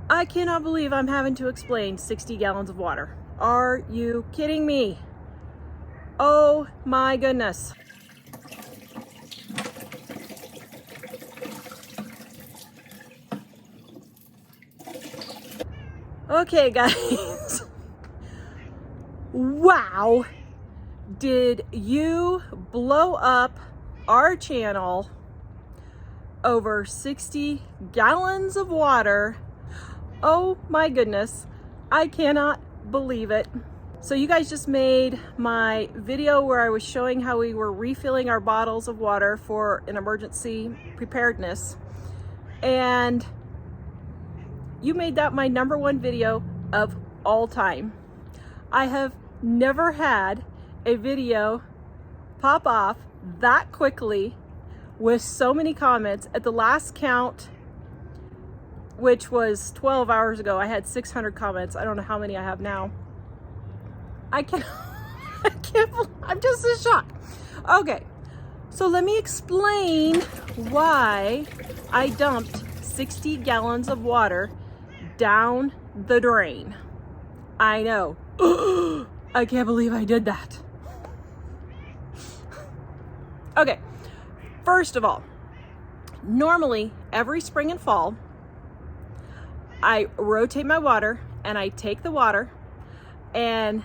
I cannot believe I'm having to explain 60 gallons of water. Are you kidding me? Oh my goodness. Okay, guys. Wow. Did you blow up our channel over 60 gallons of water? Oh my goodness. I cannot believe it. So you guys just made my video where I was showing how we were refilling our bottles of water for an emergency preparedness. And you made that my #1 video of all time. I have never had a video pop off that quickly with so many comments. At the last count, which was 12 hours ago, I had 600 comments. I don't know how many I have now. I can't, I'm just in shock. Okay, so let me explain why I dumped 60 gallons of water down the drain. I know. I can't believe I did that. Okay, first of all, normally every spring and fall, I rotate my water and I take the water and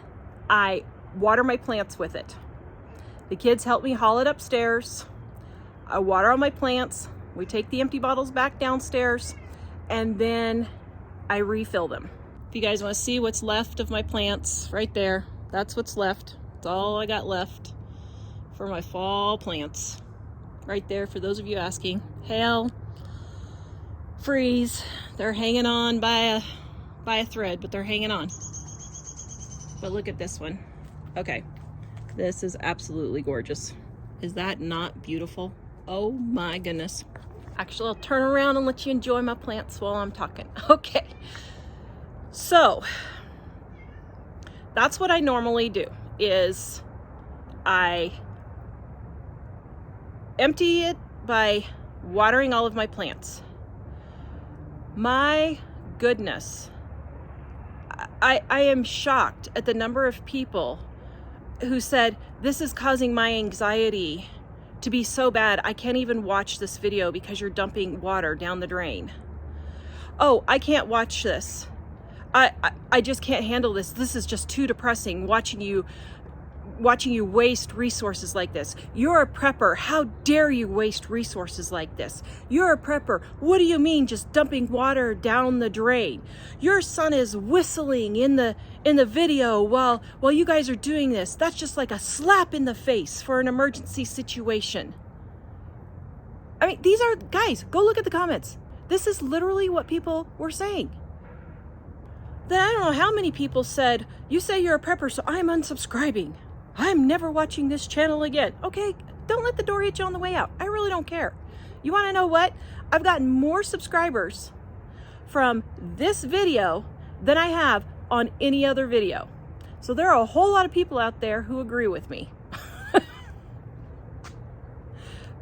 I water my plants with it. The kids help me haul it upstairs. I water all my plants. We take the empty bottles back downstairs and then I refill them. If you guys want to see what's left of my plants, right there, that's what's left. That's all I got left for my fall plants. Right there, for those of you asking. Hail, freeze, they're hanging on by a thread, but they're hanging on. But look at this one. Okay, this is absolutely gorgeous. Is that not beautiful? Oh my goodness. Actually, I'll turn around and let you enjoy my plants while I'm talking. Okay, so that's what I normally do, is I empty it by watering all of my plants. My goodness, I am shocked at the number of people who said, this is causing my anxiety to be so bad, I can't even watch this video because you're dumping water down the drain. Oh, I can't watch this. I just can't handle this. This is just too depressing, watching you waste resources like this. You're a prepper. How dare you waste resources like this? You're a prepper. What do you mean just dumping water down the drain? Your son is whistling in the video while you guys are doing this. That's just like a slap in the face for an emergency situation. I mean, these are, guys, go look at the comments. This is literally what people were saying. Then I don't know how many people said, you say you're a prepper, so I'm unsubscribing. I'm never watching this channel again. Okay, don't let the door hit you on the way out. I really don't care. You want to know what? I've gotten more subscribers from this video than I have on any other video. So there are a whole lot of people out there who agree with me.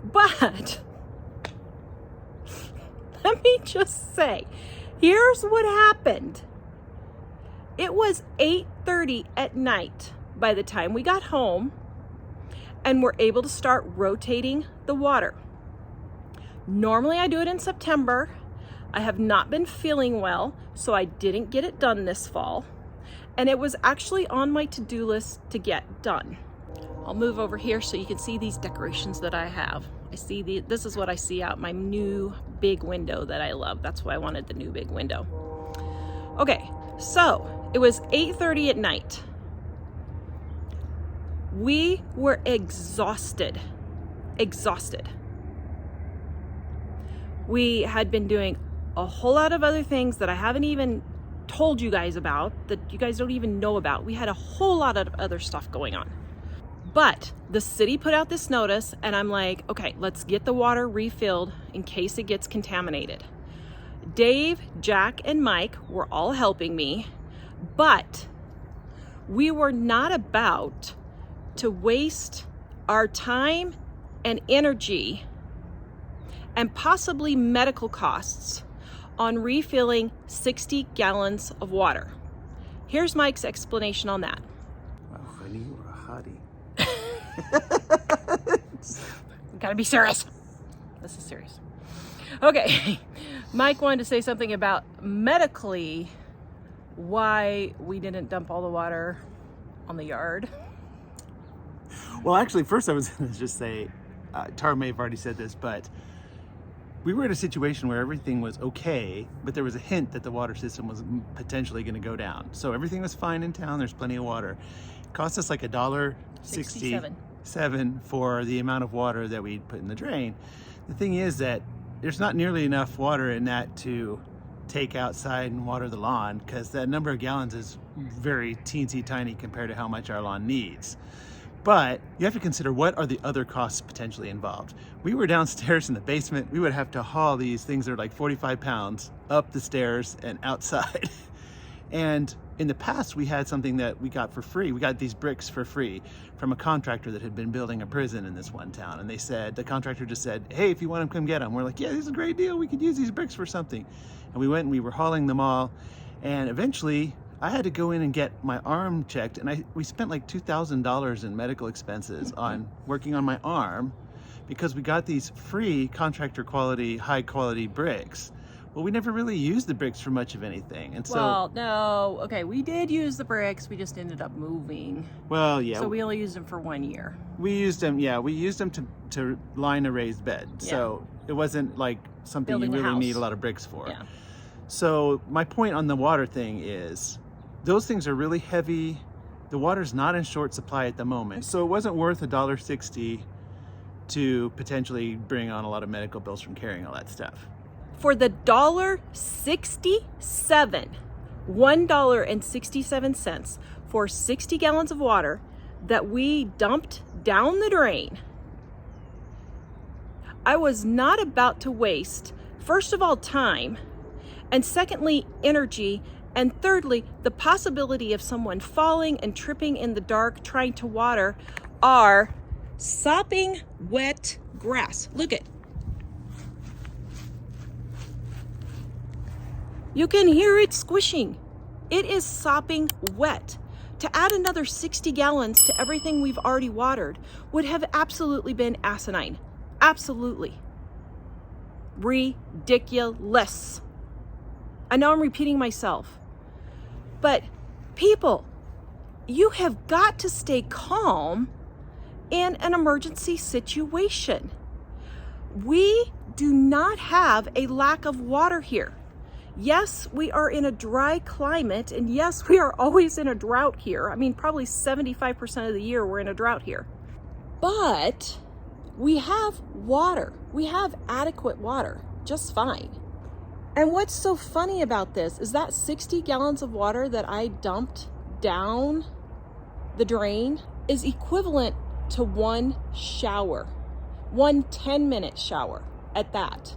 But let me just say, here's what happened. It was 8:30 at night by the time we got home and were able to start rotating the water. Normally I do it in September. I have not been feeling well, so I didn't get it done this fall. And it was actually on my to-do list to get done. I'll move over here so you can see these decorations that I have. This is what I see out my new big window that I love. That's why I wanted the new big window. Okay, so it was 8:30 at night. We were exhausted. We had been doing a whole lot of other things that I haven't even told you guys about, that you guys don't even know about. We had a whole lot of other stuff going on. But the city put out this notice and I'm like, okay, let's get the water refilled in case it gets contaminated. Dave, Jack, and Mike were all helping me, but we were not about to waste our time and energy and possibly medical costs on refilling 60 gallons of water. Here's Mike's explanation on that. Wow, funny, you were a hottie. We gotta be serious. This is serious. Okay, Mike wanted to say something about medically why we didn't dump all the water on the yard. Well, actually, first I was going to just say, Tara may have already said this, but we were in a situation where everything was okay, but there was a hint that the water system was potentially going to go down. So everything was fine in town. There's plenty of water. It cost us like $1.67 for the amount of water that we put in the drain. The thing is that there's not nearly enough water in that to take outside and water the lawn, because that number of gallons is very teensy tiny compared to how much our lawn needs. But you have to consider, what are the other costs potentially involved? We were downstairs in the basement. We would have to haul these things that are like 45 pounds up the stairs and outside. And in the past, we had something that we got for free. We got these bricks for free from a contractor that had been building a prison in this one town. And the contractor just said, hey, if you want them, come get them. We're like, yeah, this is a great deal. We could use these bricks for something. And we went and we were hauling them all. And eventually, I had to go in and get my arm checked, and we spent like $2,000 in medical expenses on working on my arm because we got these free contractor quality, high quality bricks. Well, we never really used the bricks for much of anything. And so, well, no, okay, we did use the bricks, we just ended up moving. Well, yeah. So we only used them for 1 year. We used them to line a raised bed. Yeah. So it wasn't like something building you really need a lot of bricks for. Yeah. So my point on the water thing is, those things are really heavy. The water's not in short supply at the moment. So it wasn't worth $1.60 to potentially bring on a lot of medical bills from carrying all that stuff. For the $1.67, $1.67 for 60 gallons of water that we dumped down the drain, I was not about to waste, first of all, time, and secondly, energy, and thirdly, the possibility of someone falling and tripping in the dark trying to water our sopping wet grass. Look at. You can hear it squishing. It is sopping wet. To add another 60 gallons to everything we've already watered would have absolutely been asinine. Absolutely. Ridiculous. I know I'm repeating myself, but people, you have got to stay calm in an emergency situation. We do not have a lack of water here. Yes, we are in a dry climate, and yes, we are always in a drought here. I mean, probably 75% of the year we're in a drought here. But we have water. We have adequate water, just fine. And what's so funny about this is that 60 gallons of water that I dumped down the drain is equivalent to one shower, one 10-minute shower at that.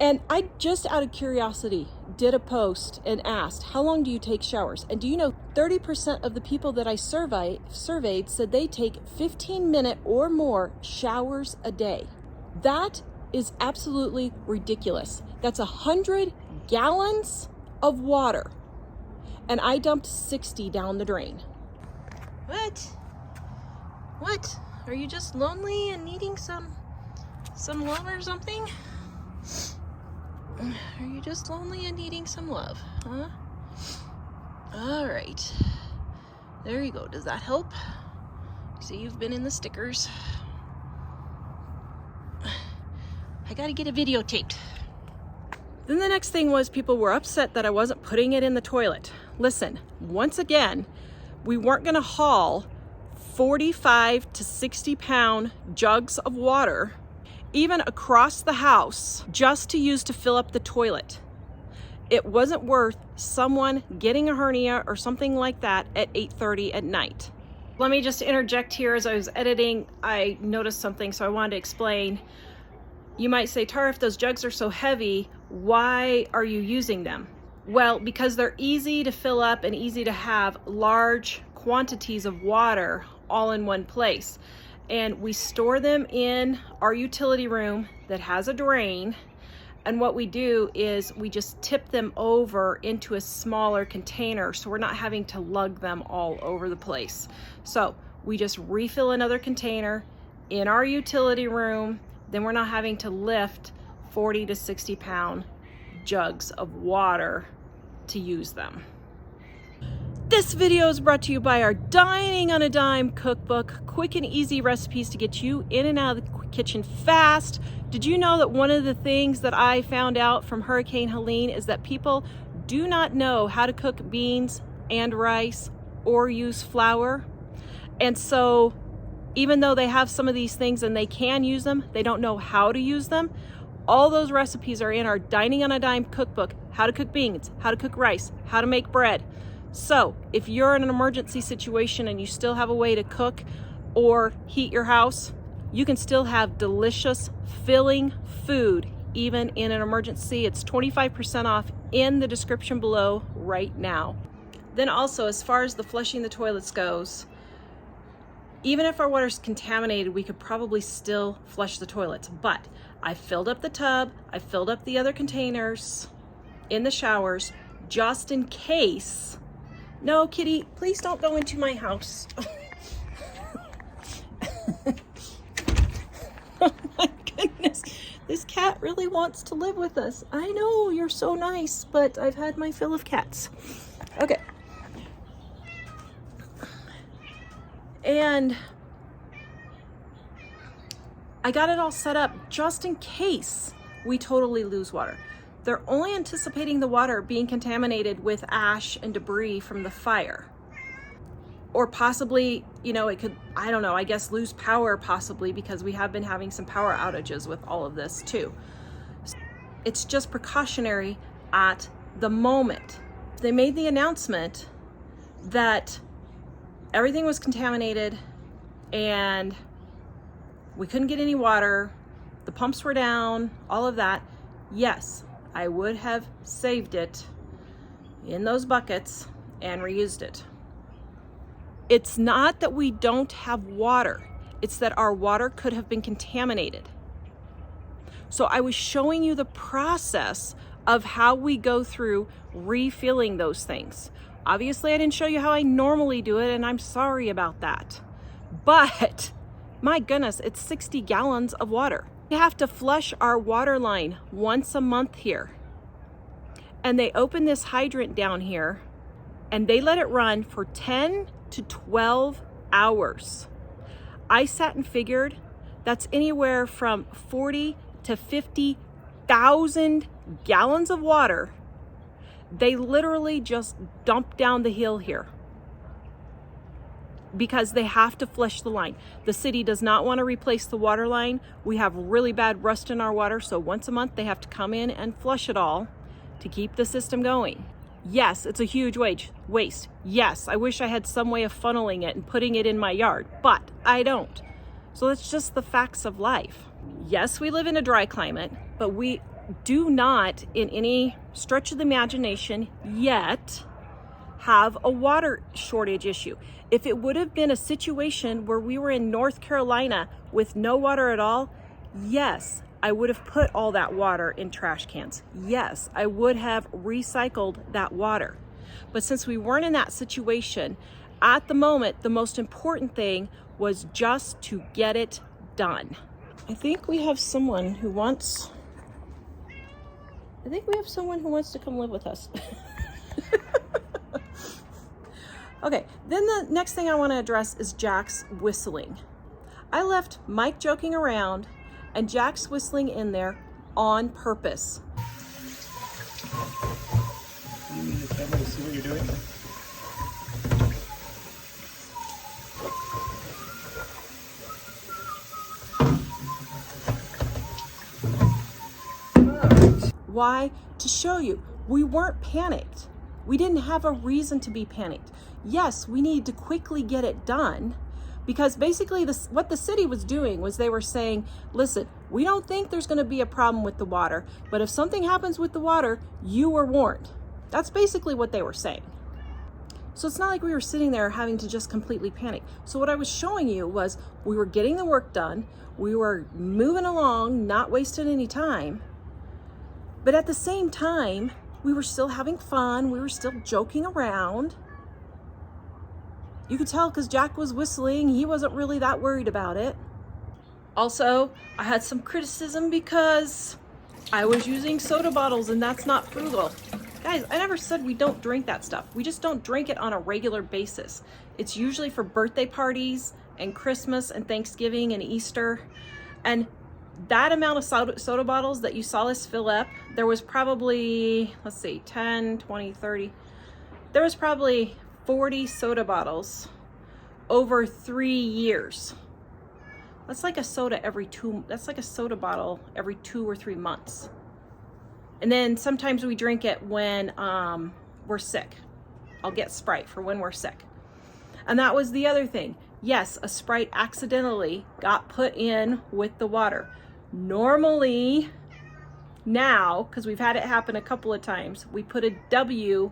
And I just out of curiosity did a post and asked, how long do you take showers? And do you know 30% of the people that I surveyed said they take 15-minute or more showers a day. That is absolutely ridiculous. That's 100 gallons of water. And I dumped 60 down the drain. What? What? Are you just lonely and needing some love or something? Are you just lonely and needing some love, huh? All right. There you go. Does that help? See, you've been in the stickers. I gotta get it videotaped. Then the next thing was people were upset that I wasn't putting it in the toilet. Listen, once again, we weren't gonna haul 45 to 60 pound jugs of water even across the house just to use to fill up the toilet. It wasn't worth someone getting a hernia or something like that at 8:30 at night. Let me just interject here. As I was editing, I noticed something, so I wanted to explain. You might say, Tara, if those jugs are so heavy, why are you using them? Well, because they're easy to fill up and easy to have large quantities of water all in one place. And we store them in our utility room that has a drain, And what we do is we just tip them over into a smaller container so we're not having to lug them all over the place. So we just refill another container in our utility room, then we're not having to lift 40 to 60 pound jugs of water to use them. This video is brought to you by our Dining on a Dime cookbook, quick and easy recipes to get you in and out of the kitchen fast. Did you know that one of the things that I found out from Hurricane Helene is that people do not know how to cook beans and rice or use flour? And so even though they have some of these things and they can use them, they don't know how to use them. All those recipes are in our Dining on a Dime cookbook: how to cook beans, how to cook rice, how to make bread. So if you're in an emergency situation and you still have a way to cook or heat your house, you can still have delicious, filling food even in an emergency. It's 25% off in the description below right now. Then also, as far as the flushing the toilets goes, even if our water's contaminated, we could probably still flush the toilets. But I filled up the tub, I filled up the other containers in the showers just in case. No, Kitty, please don't go into my house. Oh my goodness, this cat really wants to live with us. I know, you're so nice, but I've had my fill of cats. Okay. And I got it all set up just in case we totally lose water. They're only anticipating the water being contaminated with ash and debris from the fire. Or possibly, you know, it could, I don't know, I guess lose power possibly, because we have been having some power outages with all of this too. It's just precautionary at the moment. They made the announcement that everything was contaminated and we couldn't get any water, the pumps were down, all of that. Yes, I would have saved it in those buckets and reused it. It's not that we don't have water, it's that our water could have been contaminated. So I was showing you the process of how we go through refilling those things. Obviously, I didn't show you how I normally do it, and I'm sorry about that. But my goodness, it's 60 gallons of water. We have to flush our water line once a month here. And they open this hydrant down here and they let it run for 10 to 12 hours. I sat and figured that's anywhere from 40 to 50,000 gallons of water. They literally just dump down the hill here because they have to flush the line. The city does not want to replace the water line. We have really bad rust in our water, so once a month they have to come in and flush it all to keep the system going. Yes, it's a huge waste. Yes, I wish I had some way of funneling it and putting it in my yard, but I don't. So that's just the facts of life. Yes, we live in a dry climate, but we do not, in any stretch of the imagination yet, have a water shortage issue. If it would have been a situation where we were in North Carolina with no water at all, yes, I would have put all that water in trash cans. Yes, I would have recycled that water. But since we weren't in that situation, at the moment, the most important thing was just to get it done. I think we have someone who wants to come live with us. Okay, then the next thing I want to address is Jack's whistling. I left Mike joking around and Jack's whistling in there on purpose. You need the camera to see what you're doing? Why? To show you, we weren't panicked. We didn't have a reason to be panicked. Yes, we needed to quickly get it done because basically what the city was doing was they were saying, listen, we don't think there's going to be a problem with the water, but if something happens with the water, you were warned. That's basically what they were saying. So it's not like we were sitting there having to just completely panic. So what I was showing you was we were getting the work done. We were moving along, not wasting any time. But at the same time, we were still having fun. We were still joking around. You could tell because Jack was whistling. He wasn't really that worried about it. Also, I had some criticism because I was using soda bottles and that's not frugal. Guys, I never said we don't drink that stuff. We just don't drink it on a regular basis. It's usually for birthday parties and Christmas and Thanksgiving and Easter. And that amount of soda bottles that you saw us fill up, there was probably, let's see, 10, 20, 30. There was probably 40 soda bottles over 3 years. That's like a soda that's like a soda bottle every 2 or 3 months. And then sometimes we drink it when we're sick. I'll get Sprite for when we're sick. And that was the other thing. Yes, a Sprite accidentally got put in with the water. Normally, now, because we've had it happen a couple of times, we put a W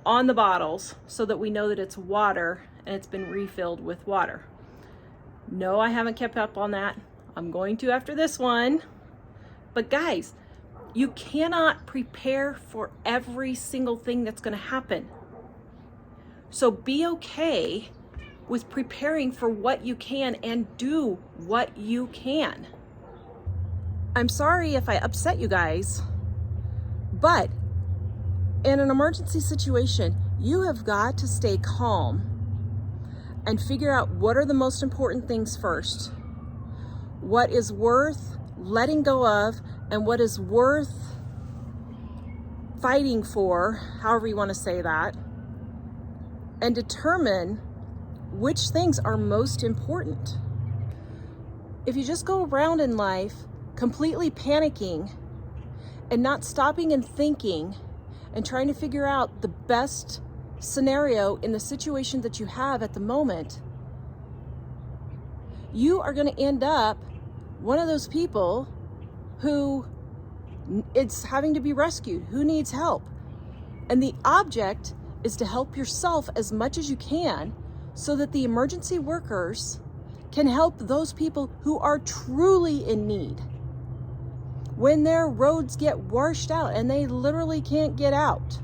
on the bottles so that we know that it's water and it's been refilled with water. No, I haven't kept up on that. I'm going to after this one. But guys, you cannot prepare for every single thing that's going to happen. So be okay with preparing for what you can and do what you can. I'm sorry if I upset you guys, but in an emergency situation, you have got to stay calm and figure out what are the most important things first. What is worth letting go of and what is worth fighting for, however you want to say that, and determine which things are most important. If you just go around in life completely panicking and not stopping and thinking and trying to figure out the best scenario in the situation that you have at the moment, you are going to end up one of those people who it's having to be rescued, who needs help. And the object is to help yourself as much as you can so that the emergency workers can help those people who are truly in need. When their roads get washed out and they literally can't get out.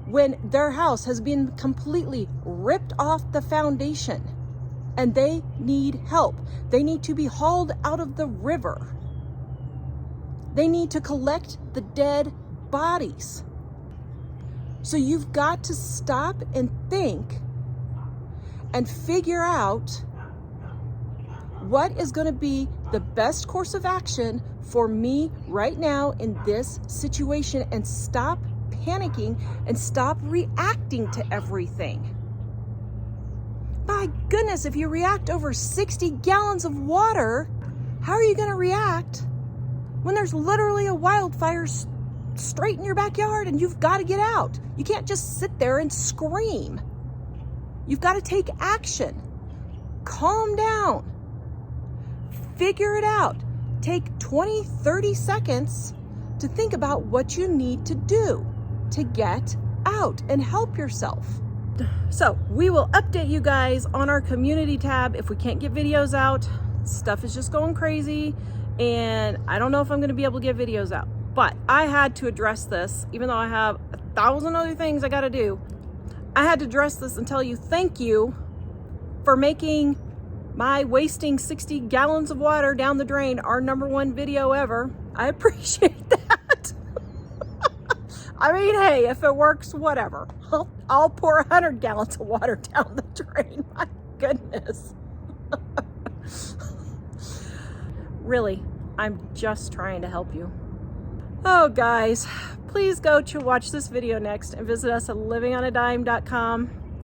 When their house has been completely ripped off the foundation and they need help. They need to be hauled out of the river. They need to collect the dead bodies. So you've got to stop and think and figure out what is going to be the best course of action for me right now in this situation, and stop panicking and stop reacting to everything. My goodness, if you react over 60 gallons of water, how are you going to react when there's literally a wildfire straight in your backyard and you've got to get out? You can't just sit there and scream. You've got to take action. Calm down. Figure it out. Take 20, 30 seconds to think about what you need to do to get out and help yourself. So we will update you guys on our community tab if we can't get videos out. Stuff is just going crazy and I don't know if I'm going to be able to get videos out. But I had to address this, even though I have 1,000 other things I got to do. I had to address this and tell you thank you for making my wasting 60 gallons of water down the drain our #1 video ever. I appreciate that. I mean, hey, if it works, whatever. I'll pour 100 gallons of water down the drain. My goodness. Really, I'm just trying to help you. Oh, guys, please go to watch this video next and visit us at livingonadime.com.